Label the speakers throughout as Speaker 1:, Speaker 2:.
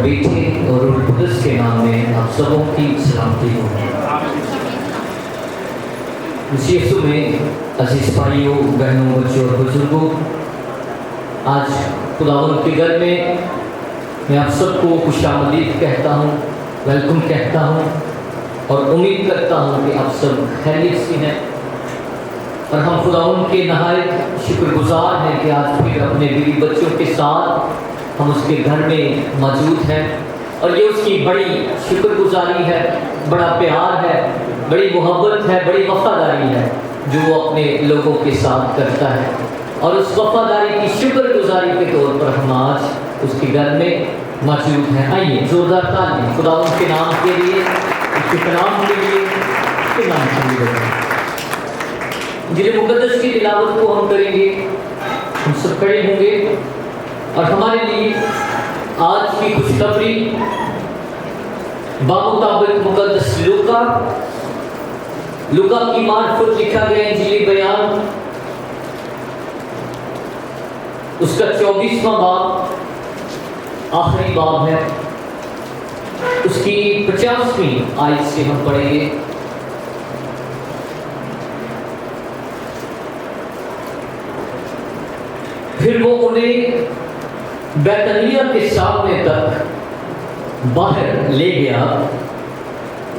Speaker 1: بیٹے اور روح القدس کے نام میں آپ سبوں کی سلامتی ہو۔ مسیح یسوع میں عزیز بھائیوں، بہنوں، بچوں اور بزرگوں، آج خداوند کے گھر میں آپ سب کو خوش آمدید کہتا ہوں، ویلکم کہتا ہوں، اور امید کرتا ہوں کہ آپ سب خیریت سے ہیں۔ اور ہم خداوند کے نہایت شکر گزار ہیں کہ آج پھر اپنے بیوی بچوں کے ساتھ ہم اس کے گھر میں موجود ہیں، اور یہ اس کی بڑی شکر گزاری ہے، بڑا پیار ہے، بڑی محبت ہے، بڑی وفاداری ہے جو وہ اپنے لوگوں کے ساتھ کرتا ہے۔ اور اس وفاداری کی شکر گزاری کے طور پر ہم آج اس کے گھر میں موجود ہیں۔ آئیے زوردار تالی خداوند کے نام کے لیے، اس کے کلام کے لیے، اس کے نام کے لیے بجائیں۔ انجیل مقدس کی تلاوت کو ہم کریں گے، ہم سب کھڑے ہوں گے، اور ہمارے لیے آج کی خوشخبری بمطابق مقدس لوکا کی معرفت لکھا گیا انجیلی بیان، اس کا 24واں باب آخری باب ہے، اس کی 50ویں آیت سے ہم پڑھیں گے۔ پھر وہ انہیں بیتنیہ کے سامنے تک باہر لے گیا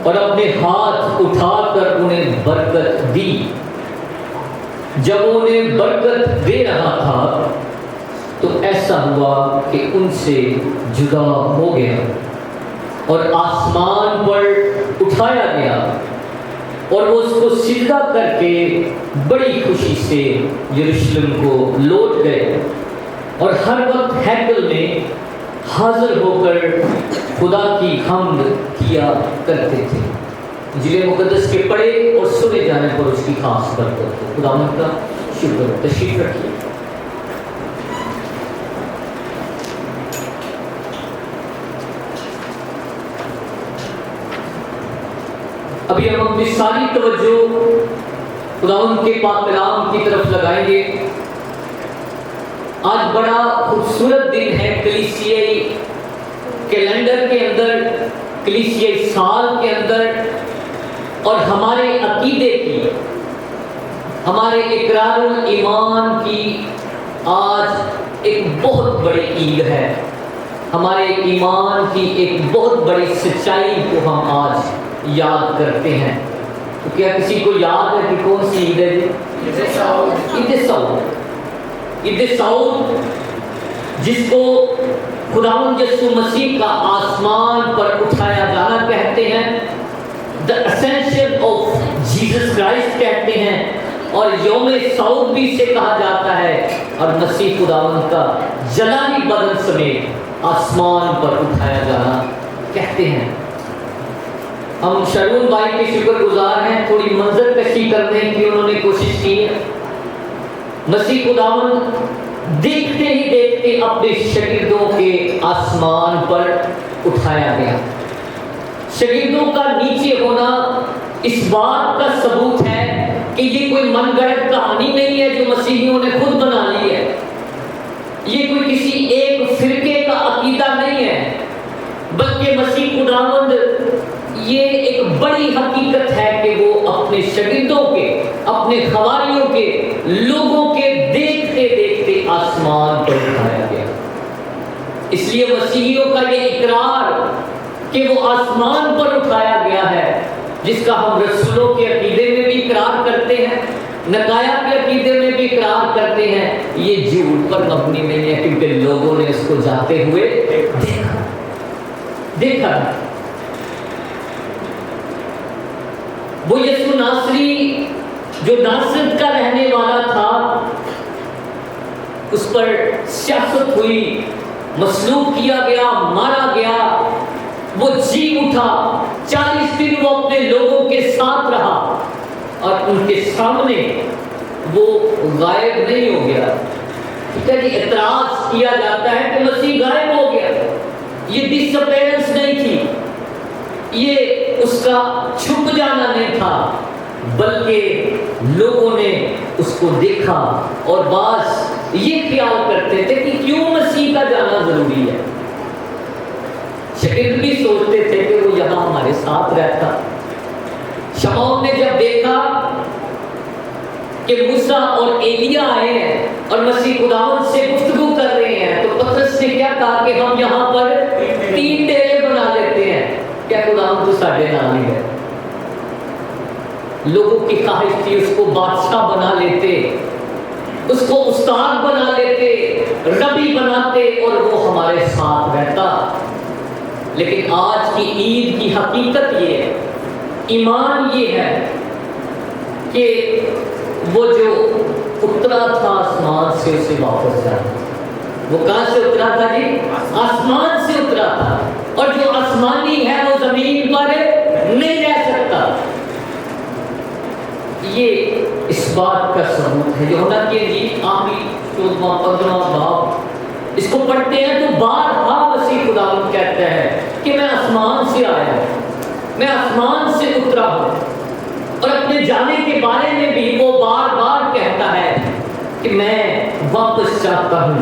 Speaker 1: اور اپنے ہاتھ اٹھا کر انہیں برکت دی۔ جب وہ انہیں برکت دے رہا تھا تو ایسا ہوا کہ ان سے جدا ہو گیا اور آسمان پر اٹھایا گیا، اور وہ اس کو سجدہ کر کے بڑی خوشی سے یروشلم کو لوٹ گئے، اور ہر وقت ہیکل میں حاضر ہو کر خدا کی حمد کیا کرتے تھے۔ انجیل مقدس کے پڑھے اور سنے جانے پر اس کی خاص برکت ہو۔ خداوند کا شکر۔ تشریف رکھیے۔ ابھی ہم اپنی ساری توجہ خداوند کے پاک کلام کی طرف لگائیں گے۔ آج بڑا خوبصورت دن ہے کلیسیائی کیلنڈر کے اندر، کلیسیائی سال کے اندر، اور ہمارے عقیدے کی، ہمارے اقرار الایمان کی آج ایک بہت بڑی عید ہے۔ ہمارے ایمان کی ایک بہت بڑی سچائی کو ہم آج یاد کرتے ہیں۔ تو کیا کسی کو یاد ہے کہ کون سی عید ہے؟ عید سعود، عید سعود، جس کو خداوند یسوع مسیح کا آسمان پر اٹھایا جانا کہتے ہیں، the ascension of Jesus Christ کہتے ہیں، اور یوم صعود بھی اسے کہا جاتا ہے، اور مسیح خداوند کا جلالی بدن سمیت آسمان پر اٹھایا جانا کہتے ہیں۔ ہم شرون بھائی کے شکر گزار ہیں، تھوڑی منظر کشی کرنے کی انہوں نے کوشش کی ہے۔ مسیح خداوند دیکھتے ہی دیکھتے اپنے شاگردوں کے آسمان پر اٹھایا گیا۔ شاگردوں کا نیچے ہونا اس بات کا ثبوت ہے کہ یہ کوئی من گھڑت کہانی نہیں ہے جو مسیحیوں نے خود بنا لی ہے، یہ کوئی کسی ایک فرقے کا عقیدہ نہیں ہے، بلکہ مسیح خداوند یہ ایک بڑی حقیقت ہے کہ وہ اپنے شاگردوں کے، اپنے حواریوں کے، لوگوں کے دیکھتے دیکھتے آسمان پر اٹھایا گیا۔ اس لیے مسیحیوں کا یہ اقرار کہ وہ آسمان پر اٹھایا گیا ہے، جس کا ہم رسولوں کے عقیدے میں بھی اقرار کرتے ہیں، نقایا کے عقیدے میں بھی اقرار کرتے ہیں، یہ جھوٹ پر مبنی نہیں ہے، کیونکہ لوگوں نے اس کو جاتے ہوئے دیکھا۔ وہ یسوع ناصری جو ناصرت کا رہنے والا تھا، اس پر سیاست ہوئی، مصلوب کیا گیا، مارا گیا، وہ جی اٹھا، 40 دن وہ اپنے لوگوں کے ساتھ رہا، اور ان کے سامنے وہ غائب نہیں ہو گیا۔ ٹھیک ہے جی، اعتراض کیا جاتا ہے کہ مسیح غائب ہو گیا، یہ ڈس اپیرنس نہیں تھی، یہ اس کا چھپ جانا نہیں تھا، بلکہ لوگوں نے اس کو دیکھا، اور بعض یہ خیال کرتے تھے کہ کیوں مسیح کا جانا ضروری ہے، شاگرد بھی سوچتے تھے کہ وہ یہاں ہمارے ساتھ رہتا۔ شمعون نے جب دیکھا کہ موسیٰ اور ایلیاں آئے ہیں اور مسیح خداوند سے گفتگو کر رہے ہیں، تو پترس نے کیا کہا کہ ہم یہاں پر 3 ڈیرے بنا لیتے ہیں، کیا خداوند تو ساڈے نال ہی ہے۔ لوگوں کی خواہش تھی اس کو بادشاہ بنا لیتے، اس کو استاد بنا لیتے، ربی بناتے اور وہ ہمارے ساتھ رہتا۔ لیکن آج کی عید کی حقیقت یہ ہے، ایمان یہ ہے کہ وہ جو اترا تھا آسمان سے اسے واپس جانا۔ وہ کہاں سے اترا تھا جی؟ آسمان سے اترا تھا، اور جو آسمانی ہے وہ زمین پر نہیں رہ سکتا۔ یہ اس بات کا ثبوت ہے۔ یوحنا کی انجیل آخری 14-15 باب اس کو پڑھتے ہیں تو بارہا مسیح خداوند کہتا ہے کہ میں آسمان سے آیا ہوں، میں آسمان سے اترا ہوں، اور اپنے جانے کے بارے میں بھی وہ بار بار کہتا ہے کہ میں واپس چاہتا ہوں۔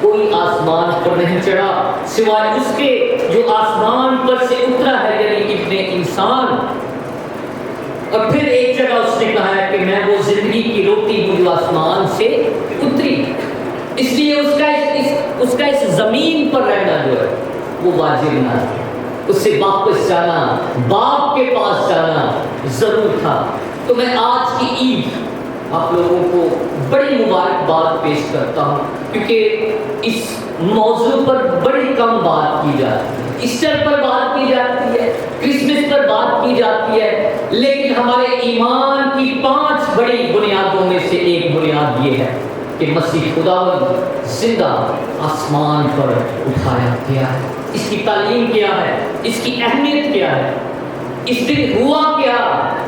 Speaker 1: کوئی آسمان پر نہیں چڑھا سوائے اس کے جو آسمان پر سے اترا ہے، یعنی ابن انسان۔ اور پھر ایک جگہ اس نے کہا ہے کہ میں وہ زندگی کی روٹی ہوں جو آسمان سے اتری۔ اس لیے اس کا اس زمین پر رہنا جو ہے وہ واجب نہ ہے، اس سے واپس جانا، باپ کے پاس جانا ضرور تھا۔ تو میں آج کی عید آپ لوگوں کو بڑی مبارکباد پیش کرتا ہوں، کیونکہ اس موضوع پر بڑی کم بات کی جاتی ہے۔ ایسٹر پر بات کی جاتی ہے، کرسمس پر بات کی جاتی ہے، لیکن ہمارے ایمان کی 5 بڑی بنیادوں میں سے ایک بنیاد یہ ہے کہ مسیح خداوند زندہ آسمان پر اٹھایا گیا ہے۔ اس کی تعلیم کیا ہے، اس کی اہمیت کیا ہے، اس دن ہوا کیا،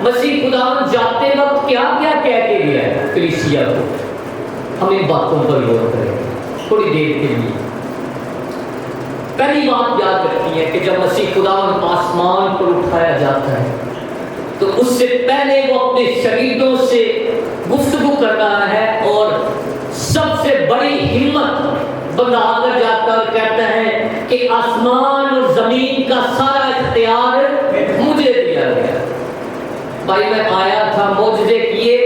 Speaker 1: مسیح خداوند جاتے وقت کیا کیا کہہ کے گیا ہے کلیسیا کو۔ ہم ان باتوں پر غور کریں تھوڑی دیر کے لیے۔ پہلی بات یاد رکھنی ہے کہ جب مسیح خداوند آسمان پر اٹھایا جاتا ہے تو اس سے پہلے وہ اپنے شاگردوں سے گفتگو کر رہا ہے، اور سب سے بڑی ہمت بندہ کر جاتا ہے اور کہتا ہے کہ آسمان اور زمین کا سارا اختیار مجھے دیا گیا۔ بھائی میں آیا تھا، معجزے کیے،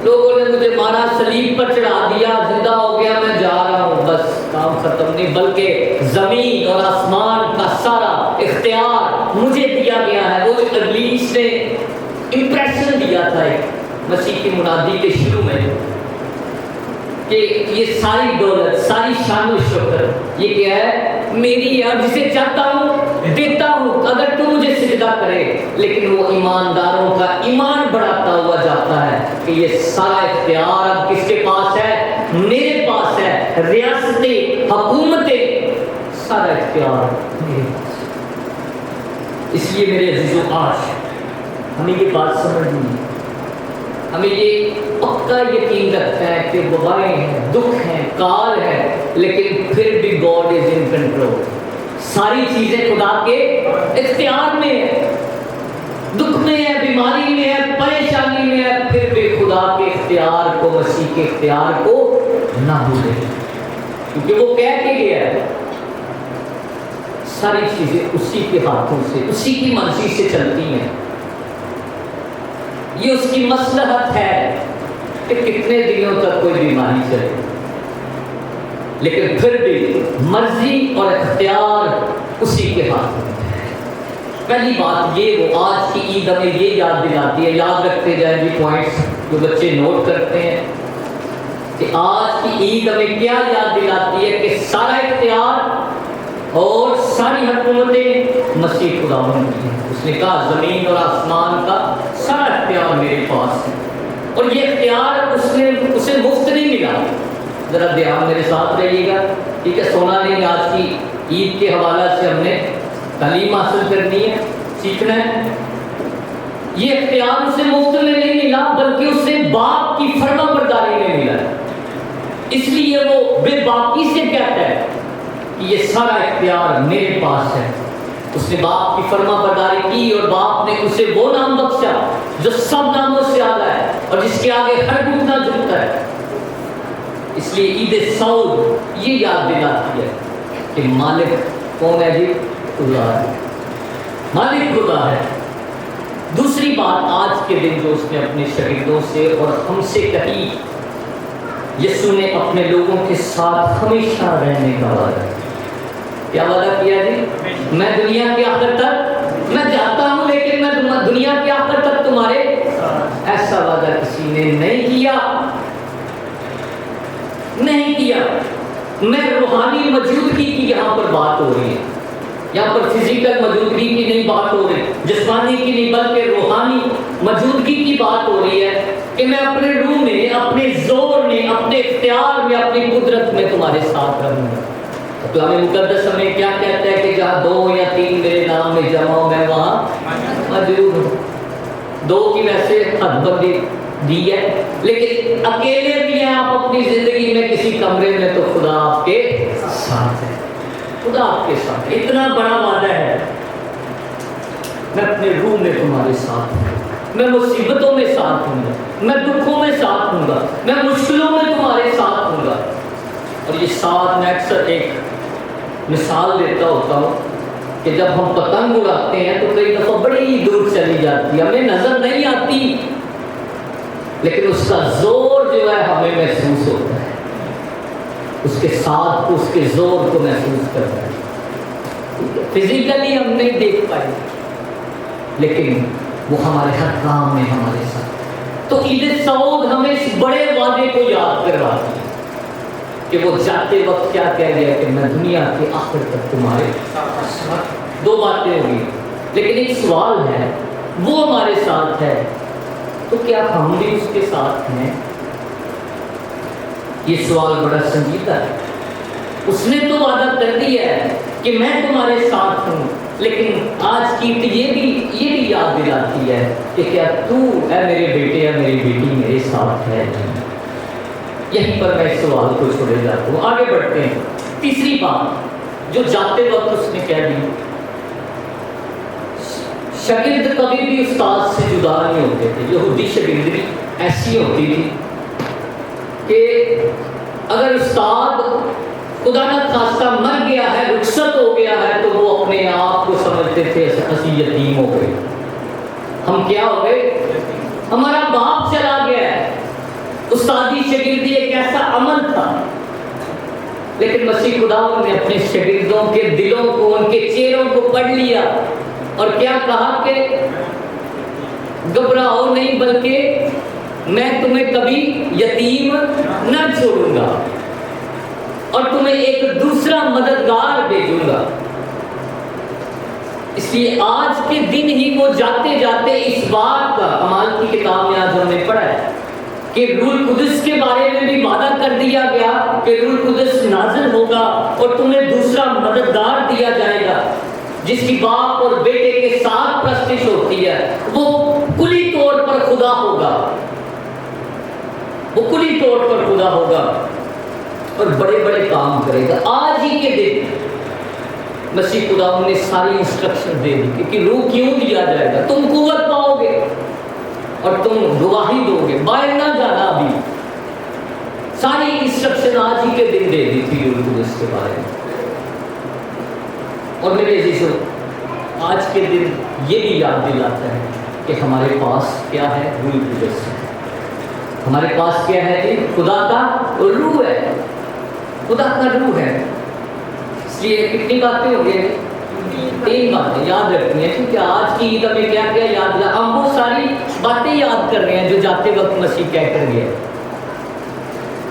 Speaker 1: لوگوں نے مجھے مارا، صلیب پر چڑھا دیا، زندہ ہو گیا، میں جا رہا ہوں، بس کام ختم نہیں، بلکہ زمین اور آسمان کا سارا اختیار مجھے دیا گیا ہے۔ وہ ابلیس نے امپریشن دیا تھا ایک مسیح کی منادی کے شروع میں کہ یہ ساری دولت، ساری شان و شوکت یہ کیا ہے؟ میری ہے، اور جسے چاہتا ہوں دیتا ہوں اگر تو مجھے سجدہ کرے۔ لیکن وہ ایمانداروں کا ایمان بڑھاتا ہوا جاتا ہے کہ یہ سارا اختیار اب کس کے پاس ہے؟ میرے پاس ہے۔ ریاستیں، حکومتیں، سارا اختیار میرے پاس ہے۔ اس لیے میرے عزیزو آج ہمیں یہ بات سمجھنی ہے، ہمیں یہ پکا یقین رکھتا ہے کہ وبائیں ہیں، دکھ ہیں، کال ہے، لیکن پھر بھی گاڈ از ان کنٹرول۔ ساری چیزیں خدا کے اختیار میں ہے، دکھ میں ہے، بیماری میں ہے، پریشانی میں ہے، پھر بھی خدا کے اختیار کو، مسیح کے اختیار کو نہ بھولیں، کیونکہ وہ کہہ کے گیا ہے ساری چیزیں اسی کے ہاتھوں سے، اسی کی مرضی سے چلتی ہیں۔ یہ اس کی مصلحت ہے کہ کتنے دنوں تک کوئی بیماری چلے، لیکن پھر بھی مرضی اور اختیار اسی کے ہاتھ میں ہے۔ پہلی بات یہ، وہ آج کی عید ہمیں یہ یاد دلاتی ہے، یاد رکھتے جائیں جی پوائنٹس جو بچے نوٹ کرتے ہیں، کہ آج کی عید ہمیں کیا یاد دلاتی ہے کہ سارا اختیار اور ساری حکومتیں مسیح خداوند کی ہیں۔ اس نے کہا زمین اور آسمان کا سارا اختیار میرے پاس ہے، اور یہ اختیار اسے مفت نہیں ملا۔ ذرا دھیان میرے ساتھ رہیے گا، ٹھیک ہے؟ سونا نہیں، آج کی عید کے حوالہ سے ہم نے تعلیم حاصل کرنی ہے، سیکھنا ہے۔ یہ اختیار اسے مفت میں نہیں ملا، بلکہ اسے باپ کی فرما برداری میں ملا۔ اس لیے وہ بے باکی سے کہتا ہے کہ یہ سارا اختیار میرے پاس ہے۔ اس نے باپ کی فرما برداری کی، اور باپ نے اسے وہ نام بخشا جو سب ناموں سے اعلیٰ ہے اور جس کے آگے ہر گھٹنا جھکتا ہے۔ اس لیے عید سعود یہ یاد دلاتی ہے کہ مالک کون ہے جی؟ خدا ہے، مالک خدا ہے۔ دوسری بات آج کے دن جو اس نے اپنے شاگردوں سے اور ہم سے کہی، یسوع نے اپنے لوگوں کے ساتھ ہمیشہ رہنے کا وعدہ کیا وعدہ کیا جی؟ میں دنیا کے آخر تک میں جاتا ہوں، لیکن میں دنیا کے آخر تک تمہارے، ایسا وعدہ کسی نے نہیں کیا، نہیں کیا۔ میں روحانی موجودگی کی یہاں پر بات ہو رہی ہے، یہاں پر فزیکل موجودگی کی نہیں بات ہو رہی، جسمانی کی نہیں، بلکہ روحانی موجودگی کی بات ہو رہی ہے کہ میں اپنے روح میں، اپنے زور میں، اپنے اختیار میں، اپنی قدرت میں تمہارے ساتھ رہوں گا۔ کلام مقدس ہمیں کیا کہتا ہے کہ جہاں 2 یا 3 میرے نام میں جمع ہو میں وہاں موجود ہوں۔ 2 کی ویسے حد بندی دی ہے، لیکن اکیلے بھی ہیں آپ اپنی زندگی میں کسی کمرے میں تو خدا آپ کے ساتھ ہے، خدا آپ کے ساتھ۔ اتنا بڑا وعدہ ہے، میں اپنے روح میں تمہارے ساتھ ہوں، میں مصیبتوں میں ساتھ ہوں گا، میں دکھوں میں ساتھ ہوں گا، میں مشکلوں میں تمہارے ساتھ ہوں گا۔ اور یہ ساتھ میں اکثر ایک مثال دیتا ہوتا ہوں کہ جب ہم پتنگ اڑاتے ہیں تو کئی دفعہ بڑی دور چلی جاتی ہے، ہمیں نظر نہیں آتی، لیکن اس کا زور جو ہے ہمیں محسوس ہوتا ہے، اس کے ساتھ اس کے زور کو محسوس کرتا ہے۔ فزیکلی ہم نہیں دیکھ پائے، لیکن وہ ہمارے ہر کام میں ہمارے ساتھ۔ تو عید سعود ہمیں اس بڑے وعدے کو یاد کرواتی ہے کہ وہ جاتے وقت کیا کہہ گیا کہ میں دنیا کے آخر تک تمہارے ساتھ۔ 2 باتیں ہوگی، لیکن ایک سوال ہے، وہ ہمارے ساتھ ہے تو کیا ہم بھی اس کے ساتھ ہیں؟ یہ سوال بڑا سنجیدہ ہے۔ اس نے تو وعدہ کر دیا ہے کہ میں تمہارے ساتھ ہوں، لیکن آج کی یہ بھی یاد دلاتی ہے کہ کیا تو اے میرے بیٹے یا میری بیٹی میرے ساتھ ہے؟ یہیں پر میں اس سوال کو چھوڑے جاتا ہوں۔ آگے بڑھتے ہیں۔ تیسری بات جو جاتے وقت اس نے کہہ دی، شاگرد کبھی بھی استاد سے جدا نہیں ہوتے تھے۔ یہودی شاگردی ایسی ہوتی تھی کہ اگر استاد خدا نہ خواستہ مر گیا ہے، رخصت ہو گیا ہے، تو وہ اپنے آپ کو سمجھتے تھے اسی یتیم ہو گئے، ہم کیا ہو گئے، ہمارا باپ چلا گیا ہے۔ استادی شاگردی ایک ایسا عمل تھا، لیکن مسیح خدا نے اپنے شاگردوں کے دلوں کو، ان کے چہروں کو پڑھ لیا اور کیا کہا کہ گھبراؤ نہیں، بلکہ میں تمہیں کبھی یتیم نہ چھوڑوں گا اور تمہیں ایک دوسرا مددگار بھیجوں گا۔ اس لیے آج کے دن ہی وہ جاتے جاتے اس بات کا، اعمال کی کتاب میں آج ہم نے پڑھا ہے کہ روح القدس کے بارے میں بھی وعدہ کر دیا گیا کہ روح القدس نازل ہوگا اور تمہیں دوسرا مددگار دیا جائے گا، جس کی باپ اور بیٹے کے ساتھ پرستش ہوتی ہے۔ وہ کلی طور پر خدا ہوگا، وہ کلی طور پر خدا ہوگا اور بڑے بڑے کام کرے گا۔ آج ہی کے دن مسیح خدا نے ساری انسٹرکشن دے دی کہ روح کیوں دیا جائے گا، تم قوت پاؤ گے اور تم گواہی دو گے، باہر نہ جانا۔ ابھی ساری انسٹرکشن آج ہی کے دن دے دی تھی روح القدس کے بارے میں۔ اور میرے عزیزو، آج کے دن یہ بھی یاد دلاتا ہے کہ ہمارے پاس کیا ہے، روح القدس ہے۔ ہمارے پاس کیا ہے جی، خدا کا روح ہے، خدا کا روح ہے۔ اس لیے کتنی باتیں ہو گئی، 3 باتیں یاد رکھنی ہیں، کیونکہ آج کی عید ہمیں کیا کیا یاد دلا، ہم وہ ساری باتیں یاد کر رہے ہیں جو جاتے وقت مسیح کہہ کر گئے،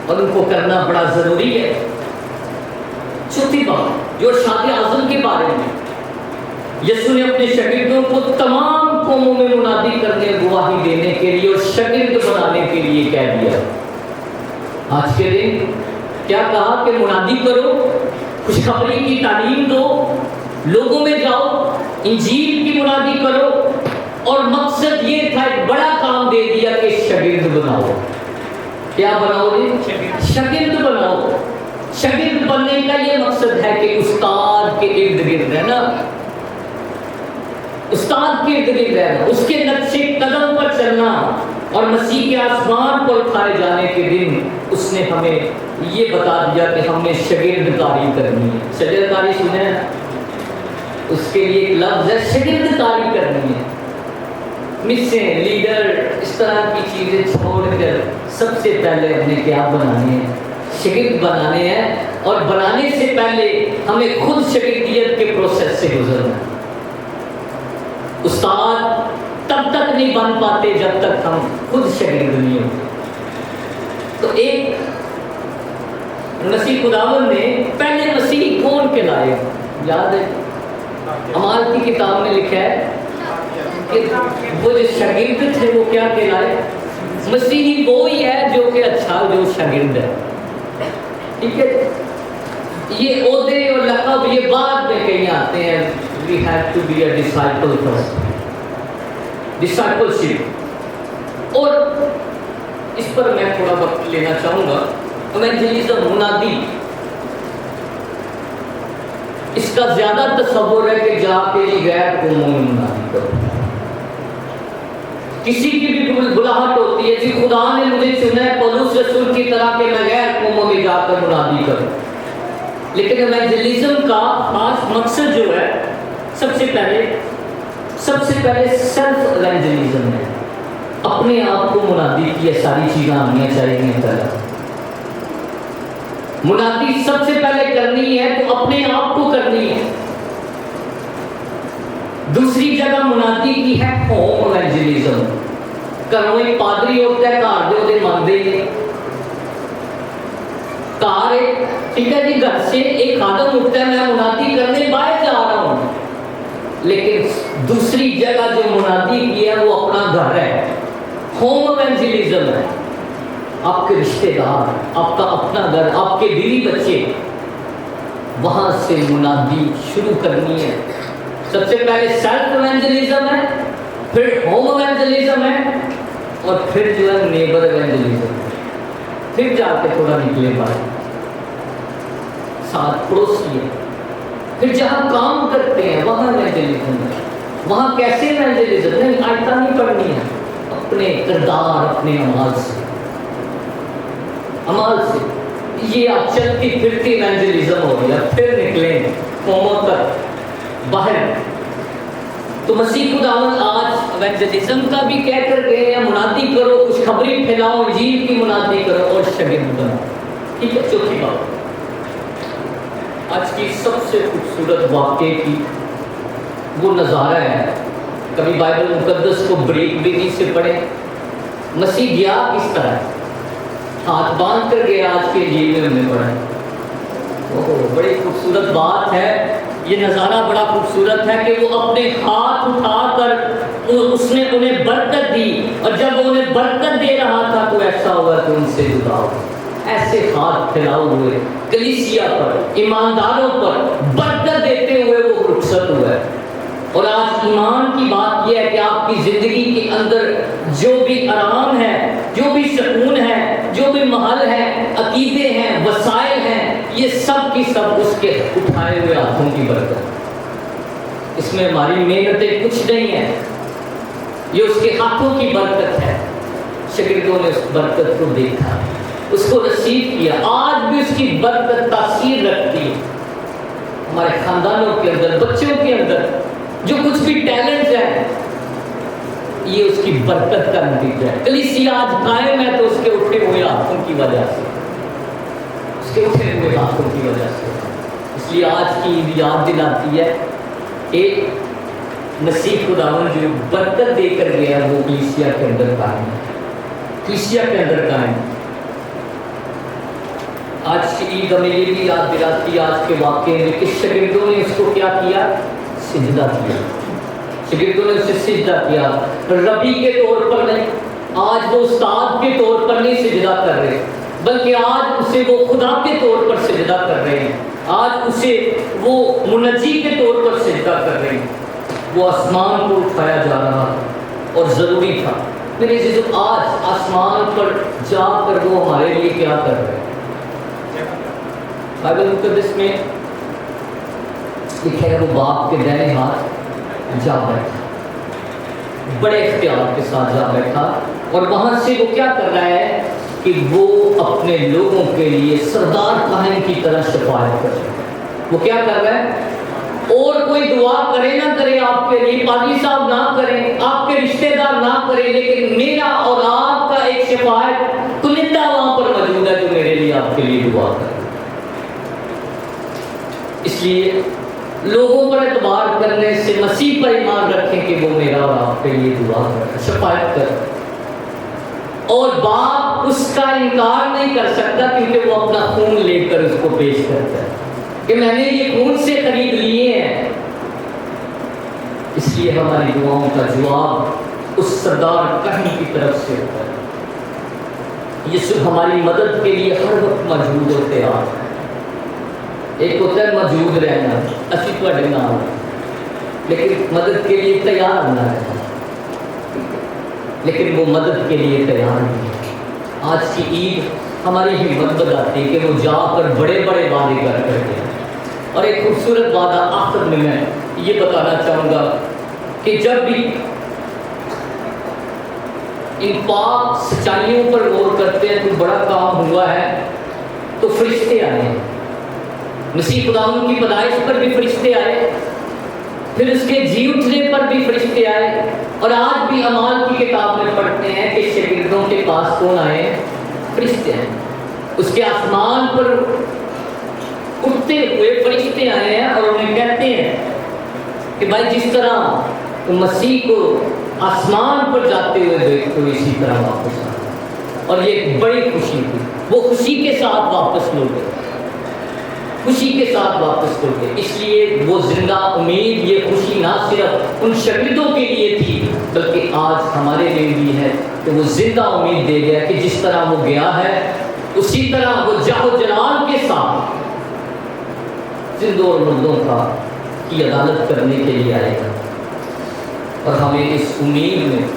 Speaker 1: اور ان کو کرنا بڑا ضروری ہے۔ چوتھی بات جو شاد اعظم کے بارے میں، یسوع نے اپنے شاگردوں کو تمام قوموں میں منادی کرنے، گواہی دینے کے لیے اور شاگرد بنانے کے لیے کہہ دیا۔ آج کے دن کیا کہا کہ منادی کرو، خوشخبری کی تعلیم دو، لوگوں میں جاؤ، انجیل کی منادی کرو، اور مقصد یہ تھا، ایک بڑا کام دے دیا کہ شاگرد بناؤ۔ کیا بناؤ گے؟ شاگرد بناؤ۔ شاگرد بننے کا یہ مقصد ہے کہ استاد کے ارد گرد رہنا، استاد کے ارد گرد رہنا، اس کے نقشے قدم پر چلنا، اور مسیح کے آسمان پر اٹھائے جانے کے دن اس نے ہمیں یہ بتا دیا کہ ہم نے شاگرد کاری کرنی ہے۔ شاگرد کاری سنے ہیں؟ اس کے لیے ایک لفظ ہے شاگرد کاری کرنی ہے. مسیں لیڈر اس طرح کی چیزیں چھوڑ کر سب سے پہلے ہمیں کیا بنانے ہیں؟ شاگرد بنانے ہیں. اور بنانے سے پہلے ہمیں خود شاگردیت کے پروسیس سے گزرنا ہے. استاد تب تک نہیں بن پاتے جب تک ہم خود شاگرد نہیں ہوتے. تو ایک مسیح خداوند نے پہلے مسیح کون کہلائے؟ یاد ہے اعمال کی کتاب میں لکھا ہے کہ وہ جو شاگرد تھے وہ کیا کہلائے؟ مسیحی وہی ہے جو کہ اچھا جو شاگرد ہے. ٹھیک ہے. یہ عہدے اور لقب یہ بعد میں کہیں آتے ہیں. We have to be a disciple first. Discipleship. اور اس پر میں تھوڑا وقت لینا چاہوں گا. ایونجلزم منادی اس کا زیادہ تصور ہے کہ جا کے غیر قوموں میں منادی کرو. کسی کی بھی بلاہٹ ہوتی ہے جی خدا نے مجھے چنا ہے پولس رسول کی طرح کہ میں غیر قوموں میں جا کر منادی کروں. لیکن ایونجلزم کا خاص مقصد جو ہے سب سے پہلے سیلف ایونجلزم ہے. اپنے آپ کو منادی کی یہ ساری چیزیں آنی چاہیے. پہلے منادی سب سے پہلے کرنی ہے تو اپنے آپ کو کرنی ہے. دوسری جگہ منادی کی ہے ہوم ایونجلزم. گھروں ایک پادری ہوتا ہے گھر دے وہ مانتے ہی کار ہے. ٹھیک ہے جی. گھر سے ایک خادم اٹھتا ہے میں منادی کرنے باہر جا رہا ہوں. لیکن دوسری جگہ جو منادی کی ہے وہ اپنا گھر ہے. ہوم ایونجلزم ہے. آپ کے رشتے دار آپ کا اپنا گھر آپ کے بیوی بچے وہاں سے منادی شروع کرنی ہے. سب سے پہلے سیلف ایونجلزم ہے پھر ہوم ایونجلزم ہے اور پھر جو ہے نیبر ایونجلزم ہے. پھر جا کے تھوڑا نکلے باہر ساتھ پڑوسی ہے. پھر جہاں کام کرتے ہیں وہاں ایونجلزم ہے. وہاں کیسے ایونجلزم نہیں آیتیں نہیں پڑھنی ہے. اپنے کردار اپنے عمال سے یہ آپ چلتی پھرتی ایونجلزم ہو گیا. پھر نکلیں قوموں تک باہر. تو مسیح خداوند آج ایونجلزم کا بھی کہہ کر گئے ہیں منادی کرو خوشخبری پھیلاؤ انجیل کی منادی کرو اور شاگرد بنو. ٹھیک ہے. چوتھی بات آج کی سب سے خوبصورت واقعے کی وہ نظارہ ہے. کبھی بائبل مقدس کو بریک بینی سے پڑھیں. مسیح گیا کس طرح ہاتھ باندھ کر گیا. آج کے انجیل میں ہم نے پڑھا. بڑی خوبصورت بات ہے. یہ نظارہ بڑا خوبصورت ہے کہ وہ اپنے ہاتھ اٹھا کر اس نے انہیں برکت دی اور جب وہ انہیں برکت دے رہا تھا تو ایسا ہوا کہ ان سے جدا ہو. ایسے ہاتھ پھیلاؤ ہوئے کلیسیا پر ایمانداروں پر برکت دیتے ہوئے وہ رخصت ہوا ہے. اور آج ایمان کی بات یہ ہے کہ آپ کی زندگی کے اندر جو بھی آرام ہے جو بھی سکون ہے جو بھی محل ہے عقیدے ہیں وسائل ہیں یہ سب کی سب اس کے اٹھائے ہوئے ہاتھوں کی برکت. اس میں ہماری محنتیں کچھ نہیں ہیں. یہ اس کے ہاتھوں کی برکت ہے. شاگردوں نے اس برکت کو دیکھا اس کو رسیو کیا. آج بھی اس کی برکت تاثیر رکھتی ہے ہمارے خاندانوں کے اندر بچوں کے اندر. جو کچھ بھی ٹیلنٹ ہے یہ اس کی برکت کا نتیجہ ہے. کلیسیا آج قائم ہے تو اس کے اٹھے ہوئے ہاتھوں کی وجہ سے اس کے اٹھے ہوئے ہاتھوں کی وجہ سے. اس لیے آج کی عید یاد دلاتی ہے ایک مسیح خداوند جو برکت دے کر گیا وہ کلیسیا کے اندر قائم ہے. کلیسیا کے اندر قائم ہے. آج کی عید ہمیں یہ بھی یاد دلاتی ہے آج کے واقعے میں کہ شاگردوں نے اس کو کیا کیا سجدہ کیا. شاگردوں نے اسے سجدہ کیا ربی کے طور پر نہیں. آج وہ استاد کے طور پر نہیں سجدہ کر رہے بلکہ آج اسے وہ خدا کے طور پر سجدہ کر رہے ہیں. آج اسے وہ منجی کے طور پر سجدہ کر رہے ہیں. وہ آسمان کو اٹھایا جا رہا اور ضروری تھا. میرے عزیزو آج آسمان پر جا کر وہ ہمارے لیے کیا کر رہے ہیں. بائبل مقدس میں لکھا ہے وہ باپ کے دائیں ہاتھ جا بیٹھا. بڑے اختیار کے ساتھ جا بیٹھا اور وہاں سے وہ کیا کر رہا ہے کہ وہ اپنے لوگوں کے لیے سردار کاہن کی طرح شفاعت کر رہا ہے. وہ کیا کر رہا ہے اور کوئی دعا کرے نہ کرے آپ کے لیے، پادری صاحب نہ کریں، آپ کے رشتہ دار نہ کریں، لیکن میرا اور آپ کا ایک شفاعت کنندہ وہاں پر موجود ہے جو میرے لیے آپ کے لیے دعا کرے۔ اس لیے لوگوں پر اعتبار کرنے سے مسیح پر ایمان رکھیں کہ وہ میرا اور آپ کے لیے دعا کرے، شفاعت کرے، اور باپ اس کا انکار نہیں کر سکتا کیونکہ وہ اپنا خون لے کر اس کو پیش کرتا ہے کہ میں نے یہ خون سے خرید لیے ہیں۔ اس لیے ہماری دعاؤں کا جواب اس سردار کہیں کی طرف سے ہوتا ہے۔ یسوع ہماری مدد کے لیے ہر وقت موجود اور تیار ہے۔ ایک ہوتا ہے موجود رہنا، اسی تواڈے نال، لیکن مدد کے لیے تیار ہونا ہے، لیکن وہ مدد کے لیے تیار نہیں ہے۔ آج کی عید ہماری ہمت بڑھاتی ہے کہ وہ جا کر بڑے بڑے وعدے کر گئے۔ اور ایک خوبصورت وعدہ آخر میں یہ بتانا چاہوں گا کہ جب بھی ان پاک سچائیوں پر غور کرتے ہیں تو بڑا کام ہوا ہے تو فرشتے آئے ہیں۔ مسیح خداوند کی پیدائش پر بھی فرشتے آئے، پھر اس کے جی اٹھنے پر بھی فرشتے آئے، اور آج بھی اعمال کی کتاب میں پڑھتے ہیں کہ شاگردوں کے پاس کون آئے؟ فرشتے ہیں۔ اس کے آسمان پر اٹھتے ہوئے فرشتے آئے ہیں اور انہیں کہتے ہیں کہ بھائی جس طرح مسیح کو آسمان پر جاتے ہوئے دیکھتے ہوئے اسی طرح واپس آئے، اور یہ ایک بڑی خوشی تھی۔ وہ خوشی کے ساتھ واپس لوٹے، خوشی کے ساتھ واپس لوٹے۔ اس لیے وہ زندہ امید، یہ خوشی نہ صرف ان شاگردوں کے لیے تھی بلکہ آج ہمارے لیے بھی ہے کہ وہ زندہ امید دے گیا کہ جس طرح وہ گیا ہے اسی طرح وہ جاہ و جلال کے ساتھ زندوں اور مردوں کی عدالت کرنے کے لیے آئے گا۔ اور ہمیں اس امید میں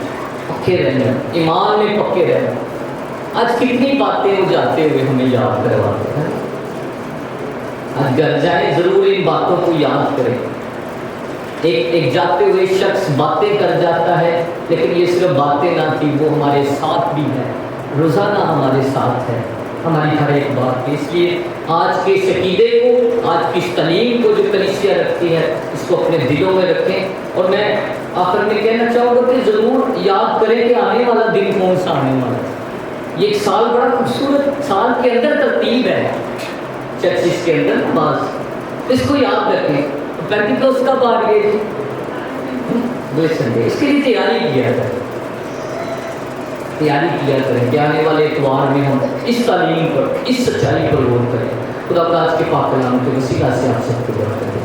Speaker 1: پکے رہنا، ایمان میں پکے رہنا۔ آج کتنی باتیں وہ جاتے ہوئے ہمیں یاد کرواتے ہیں۔ آج گھر جائیں ضرور ان باتوں کو یاد کریں۔ ایک جاتے ہوئے شخص باتیں کر جاتا ہے، لیکن یہ صرف باتیں نہ تھی، وہ ہمارے ساتھ بھی ہے، روزانہ ہمارے ساتھ ہے ہماری ہر ایک بات کی۔ اس لیے آج کے اس عقیدے کو، آج کی اس تعلیم کو جو کلیسیا رکھتی ہے، اس کو اپنے دلوں میں رکھیں۔ اور میں آخر میں کہنا چاہوں گا کہ ضرور یاد کریں کہ آنے والا دن کون سا آنے والا ہے۔ یہ ایک سال بڑا خوبصورت، سال کے اندر ترتیب ہے چرچز کے اندر نماز، اس کو یاد رکھیں۔ پینٹیکوسٹ کب آ رہی ہے جی؟ وہ سنڈے، اس کے لیے تیاری کیا کریں، تیاری کیا کریں کہ آنے والے اتوار میں ہم اس تعلیم پر، اس سچائی پر غور کریں۔ خدا آج کے پاک کلام کے وسیلہ سے آپ سب کو دعا کریں۔